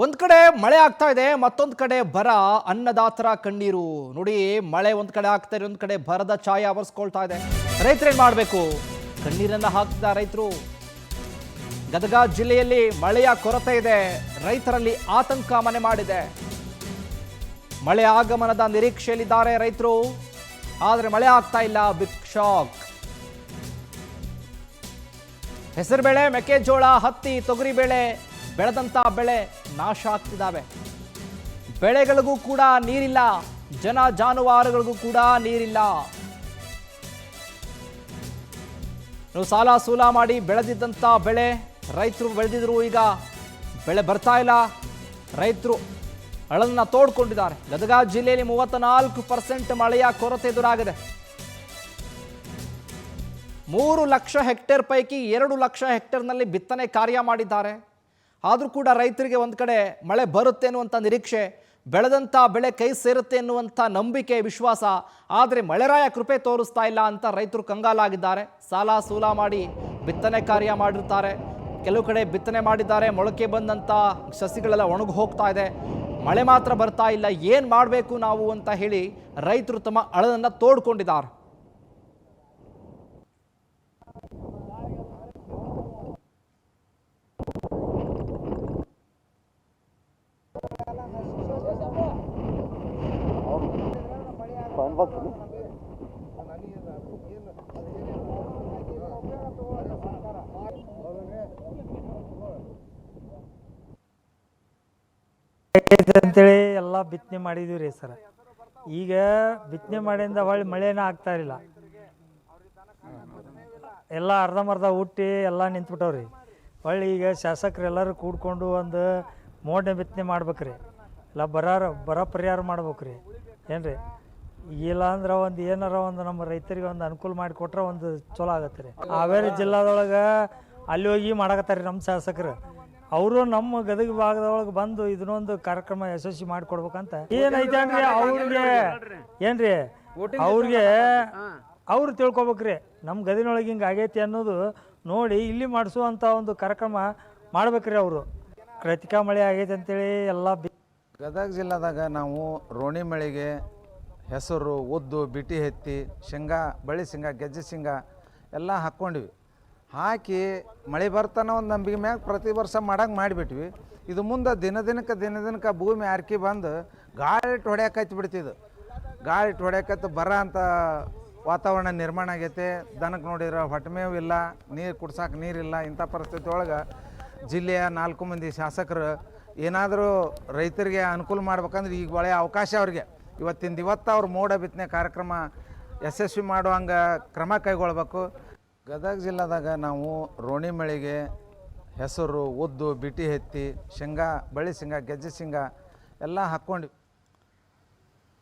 ಒಂದ್ ಕಡೆ ಮಳೆ ಆಗ್ತಾ ಇದೆ, ಮತ್ತೊಂದು ಕಡೆ ಬರ, ಅನ್ನದಾತರ ಕಣ್ಣೀರು. ನೋಡಿ, ಮಳೆ ಒಂದ್ ಕಡೆ ಆಗ್ತಾ ಇದೆ, ಒಂದ್ ಕಡೆ ಬರದ ಛಾಯೆ ಆವರಿಸ್ಕೊಳ್ತಾ ಇದೆ. ರೈತರೇನ್ ಮಾಡಬೇಕು? ಕಣ್ಣೀರನ್ನ ಹಾಕ್ತಿದ ರೈತರು. ಗದಗ ಜಿಲ್ಲೆಯಲ್ಲಿ ಮಳೆಯ ಕೊರತೆ ಇದೆ, ರೈತರಲ್ಲಿ ಆತಂಕ ಮನೆ ಮಾಡಿದೆ. ಮಳೆ ಆಗಮನದ ನಿರೀಕ್ಷೆಯಲ್ಲಿದ್ದಾರೆ ರೈತರು, ಆದ್ರೆ ಮಳೆ ಆಗ್ತಾ ಇಲ್ಲ. Big shock. ಹೆಸರುಬೇಳೆ, ಮೆಕ್ಕೆಜೋಳ, ಹತ್ತಿ, ತೊಗರಿ ಬೇಳೆ ಬೆಳೆದಂತ ಬೆಳೆ ನಾಶ ಆಗ್ತಿದ್ದಾವೆ. ಬೆಳೆಗಳಿಗೂ ಕೂಡ ನೀರಿಲ್ಲ, ಜನ ಜಾನುವಾರುಗಳಿಗೂ ಕೂಡ ನೀರಿಲ್ಲ. ನೀವು ಸಾಲ ಸೂಲ ಮಾಡಿ ಬೆಳೆದಿದ್ದಂಥ ಬೆಳೆ ರೈತರು ಬೆಳೆದಿದ್ರು, ಈಗ ಬೆಳೆ ಬರ್ತಾ ಇಲ್ಲ. ರೈತರು ಅಳನ್ನ ತೋಡ್ಕೊಂಡಿದ್ದಾರೆ. ಗದಗ ಜಿಲ್ಲೆಯಲ್ಲಿ 34% ಮಳೆಯ ಕೊರತೆ ಎದುರಾಗಿದೆ. 3 ಲಕ್ಷ ಹೆಕ್ಟೇರ್ ಪೈಕಿ 2 ಲಕ್ಷ ಹೆಕ್ಟೇರ್ನಲ್ಲಿ ಬಿತ್ತನೆ ಕಾರ್ಯ ಮಾಡಿದ್ದಾರೆ. ಆದರೂ ಕೂಡ ರೈತರಿಗೆ ಒಂದು ಕಡೆ ಮಳೆ ಬರುತ್ತೆ ಅನ್ನುವಂಥ ನಿರೀಕ್ಷೆ, ಬೆಳೆದಂಥ ಬೆಳೆ ಕೈ ಸೇರುತ್ತೆ ಎನ್ನುವಂಥ ನಂಬಿಕೆ, ವಿಶ್ವಾಸ. ಆದರೆ ಮಳೆರಾಯ ಕೃಪೆ ತೋರಿಸ್ತಾ ಇಲ್ಲ ಅಂತ ರೈತರು ಕಂಗಾಲಾಗಿದ್ದಾರೆ. ಸಾಲ ಸೂಲ ಮಾಡಿ ಬಿತ್ತನೆ ಕಾರ್ಯ ಮಾಡಿರ್ತಾರೆ. ಕೆಲವು ಕಡೆ ಬಿತ್ತನೆ ಮಾಡಿದ್ದಾರೆ, ಮೊಳಕೆ ಬಂದಂಥ ಸಸಿಗಳೆಲ್ಲ ಒಣಗಿ ಹೋಗ್ತಾ ಇದೆ. ಮಳೆ ಮಾತ್ರ ಬರ್ತಾ ಇಲ್ಲ. ಏನು ಮಾಡಬೇಕು ನಾವು ಅಂತ ಹೇಳಿ ರೈತರು ತಮ್ಮ ಅಳನನ್ನು ತೋಡ್ಕೊಂಡಿದ್ದಾರೆ. ಅಂತೇಳಿ ಎಲ್ಲ ಬಿತ್ತನೆ ಮಾಡಿದೀವಿ ರೀ ಸರ್. ಈಗ ಬಿತ್ತನೆ ಮಾಡಿಂದ ಹೊಳ್ಳಿ ಮಳೆನ ಆಗ್ತಾ ಇಲ್ಲ. ಎಲ್ಲ ಅರ್ಧಂಬರ್ಧ ಹುಟ್ಟಿ ಎಲ್ಲ ನಿಂತ್ಬಿಟ್ಟವ್ರಿ. ಹೊಳ್ಳಿ ಈಗ ಶಾಸಕರು ಎಲ್ಲರೂ ಕೂಡ್ಕೊಂಡು ಒಂದು ಮೋಡ ಬಿತ್ತನೆ ಮಾಡ್ಬೇಕ್ರಿ, ಇಲ್ಲ ಬರ ಪರಿಹಾರ ಮಾಡ್ಬೇಕ್ರಿ. ಏನ್ರಿ, ಇಲ್ಲ ಅಂದ್ರೆ ಒಂದು ಏನಾರ ಒಂದು ನಮ್ಮ ರೈತರಿಗೆ ಒಂದು ಅನುಕೂಲ ಮಾಡಿಕೊಟ್ರೆ ಒಂದು ಚಲೋ ಆಗತ್ತೆ ರೀ. ಹಾವೇರಿ ಜಿಲ್ಲಾದೊಳಗೆ ಅಲ್ಲಿ ಹೋಗಿ ಮಾಡಕತ್ತಾರೆ ನಮ್ಮ ಶಾಸಕರು. ಅವರು ನಮ್ಮ ಗದಗ ಭಾಗದೊಳಗೆ ಬಂದು ಇದನ್ನೊಂದು ಕಾರ್ಯಕ್ರಮ ಯಶಸ್ವಿ ಮಾಡಿಕೊಡ್ಬೇಕಂತ ಏನೈತೆ ಅಂದ್ರೆ ಅವ್ರಿಗೆ ಏನ್ರಿ, ಅವ್ರಿಗೆ ಅವ್ರು ತಿಳ್ಕೊಬೇಕ್ರಿ ನಮ್ಮ ಗದಗಿನೊಳಗೆ ಹಿಂಗೆ ಆಗೈತಿ ಅನ್ನೋದು ನೋಡಿ ಇಲ್ಲಿ ಮಾಡಿಸುವಂಥ ಒಂದು ಕಾರ್ಯಕ್ರಮ ಮಾಡ್ಬೇಕ್ರಿ. ಅವರು ಕೃತಿಕಾ ಮಳೆ ಆಗೈತೆ ಅಂತೇಳಿ ಎಲ್ಲ ಗದಗ ಜಿಲ್ಲಾದಾಗ ನಾವು ರೋಣಿ ಮಳೆಗೆ ಹೆಸರು, ಉದ್ದು, ಬಿಟಿ ಹತ್ತಿ, ಶೇಂಗಾ, ಬಳ್ಳಿ ಶೇಂಗಾ, ಗೆಜ್ಜೆ ಶೇಂಗಾ ಎಲ್ಲ ಹಾಕ್ಕೊಂಡಿವಿ. ಹಾಕಿ ಮಳೆ ಬರ್ತಾನೆ ಒಂದು ನಂಬಿಕೆ ಮ್ಯಾಗ ಪ್ರತಿ ವರ್ಷ ಮಾಡಂಗೆ ಮಾಡಿಬಿಟ್ವಿ. ಇದು ಮುಂದೆ ದಿನದಿನಕ್ಕೆ ಭೂಮಿ ಆರ್ಕಿ ಬಂದು ಗಾಳಿ ಹೊಡ್ಯಾಕೈತಿ ಬಿಡ್ತಿದ್ದು. ಗಾಳಿ ಹೊಡ್ಯಾಕತ್ತು ಬರ ಅಂತ ವಾತಾವರಣ ನಿರ್ಮಾಣ ಆಗೈತೆ. ದನಕ್ಕೆ ನೋಡಿದ್ರೆ ಹೊಟ್ಟೆಮೇವು ಇಲ್ಲ, ನೀರು ಕುಡ್ಸಕ್ಕೆ ನೀರಿಲ್ಲ. ಇಂಥ ಪರಿಸ್ಥಿತಿ ಒಳಗೆ ಜಿಲ್ಲೆಯ 4 ಮಂದಿ ಶಾಸಕರು ಏನಾದರೂ ರೈತರಿಗೆ ಅನುಕೂಲ ಮಾಡ್ಬೇಕಂದ್ರೆ ಈಗ ಒಳ್ಳೆಯ ಅವಕಾಶ ಅವ್ರಿಗೆ. ಇವತ್ತು ಅವ್ರು ಮೋಡ ಬಿತ್ತನೆ ಕಾರ್ಯಕ್ರಮ ಯಶಸ್ವಿ ಮಾಡುವಂಗೆ ಕ್ರಮ ಕೈಗೊಳ್ಬೇಕು. ಗದಗ ಜಿಲ್ಲಾದಾಗ ನಾವು ರೋಣಿ ಮಳೆಗೆ ಹೆಸರು, ಉದ್ದು, ಬಿಟಿ ಹತ್ತಿ, ಶೇಂಗಾ, ಬಳ್ಳಿ ಶೇಂಗಾ, ಗೆಜ್ಜೆ ಶೇಂಗಾ ಎಲ್ಲ ಹಾಕ್ಕೊಂಡಿವಿ.